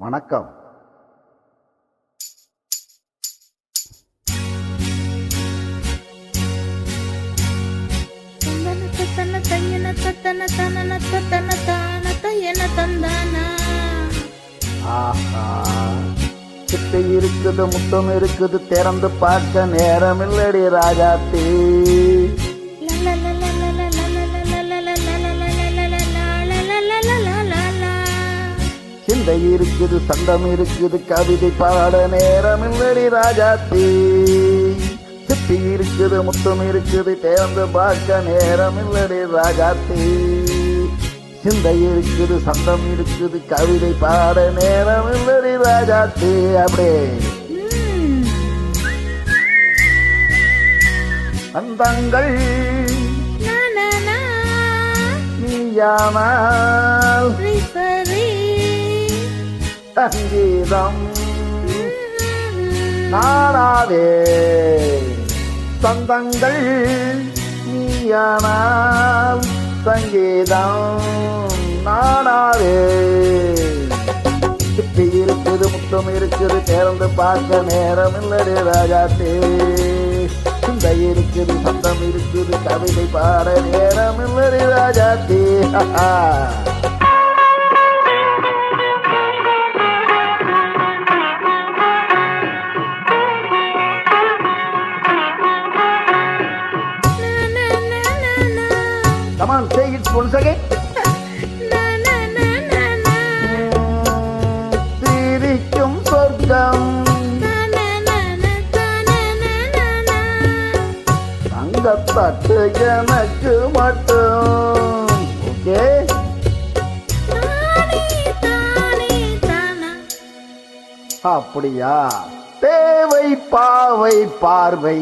வணக்கம். ஆஹா, கிட்ட இருக்குது, முத்தம் இருக்குது, திறந்து பார்க்க நேரம் இல்லடி ராஜாத்தி. சிந்தை இருக்குது, சந்தம் இருக்குது, கவிதை பாட நேரம் இல்லடி ராஜாத்தி. சிட்டி இருக்குது, முத்தம் இருக்குது, திறந்து பார்க்க நேரம் இல்லடி ராஜாத்தி. சிந்தை இருக்குது, சந்தம் இருக்குது, கவிதை பாட நேரம் இல்லடி ராஜாத்தி. அப்படியே அந்தங்கள் நீயானால் சங்கீதம் நாடாதே. சொந்தங்கள் நீயானால் சங்கீதம் நாடாதே. சிப்பி இருக்குது, முத்தம் இருக்குது, திறந்து பார்க்க நேரம் இல்லடி ராஜாத்தே. சிந்தை இருக்குது, சந்தம் இருக்குது, கவிதை பாட நேரம் இல்லடி ராஜாத்தே. Come on, say it once again. சிரிக்கும் சொர்க்கம் தங்கத்தட்டு எனக்கு மட்டும். ஓகே, அப்படியா? தேவை பாவை பார்வை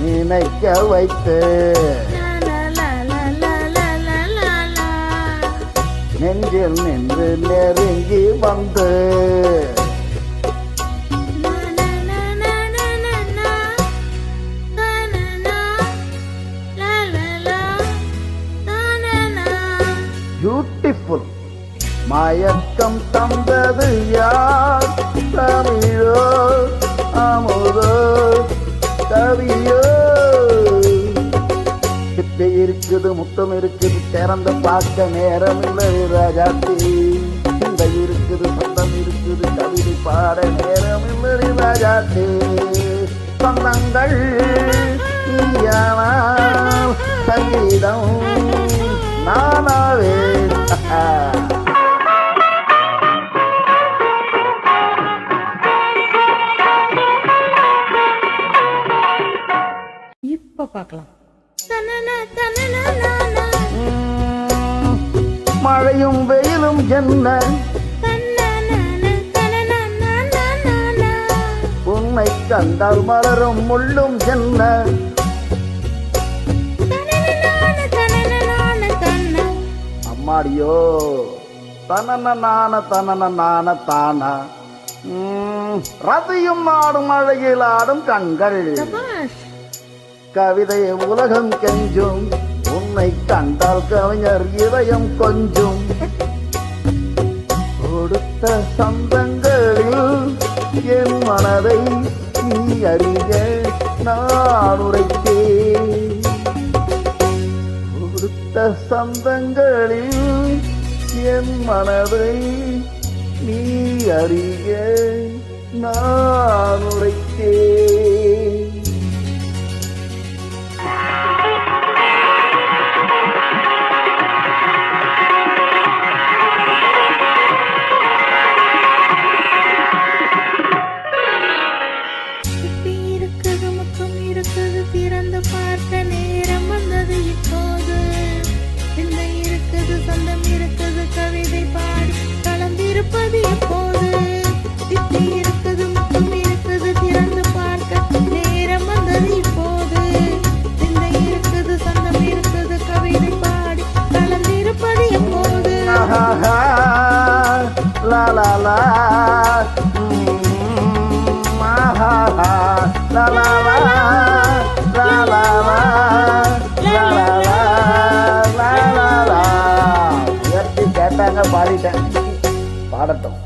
நினைக்க வைத்து நெஞ்சில் நின்று நெருங்கி வந்து பியூட்டிஃபுல் மயக்கம் தந்தது யார்? தமிழோ அமுதோ கவியோ? சிப்பி இருக்குது, முத்தம் இருக்குது, திறந்து பார்க்க நேரம் இல்லை ராஜாத்தி. சிந்தை இருக்குது, சொந்தம் இருக்குது, கவிதை பாட நேரம் இல்லை ராஜாத்தி. சொந்தங்கள் நீயானால் சங்கீதம் நானாவே. இப்ப பார்க்கலாம். மழையும் வெயிலும் என்ன உன்னை கண்டால் மலரும் முள்ளும் என்ன? அம்மாடியோ தனன நான தானா. ரதியும் நாடும் அழகில் ஆடும் கண்கள். கவிதை உலகம் கெஞ்சும், உன்னை கண்டால் கவிஞர் இதயம் கொஞ்சும். கொடுத்த சந்தங்களில் என் மனதை நீ அறிய நான் உரைத்தேன். கொடுத்த சந்தங்களில் என் மனதை நீ அறிய நான் உரைத்தேன். திறந்து பார்க்க நேரம் வந்தது இப்போது. சிந்தை இருக்குது, சொந்தம் இருக்குது, கவிதை பாடி கலந்திருப்பது எப்போது. சிப்பி இருக்குது, முத்தம் இருக்குது, திறந்து பார்க்க நேரம் வந்தது இப்போது. சிந்தை இருக்குது, சொந்தம் இருக்குது, கவிதை பாடி கலந்திருப்பது எப்போது. லா லா லா la la la la la la la la la la la la அவ்வளோதாங்க பாடிட்டேன். பாடட்டும்.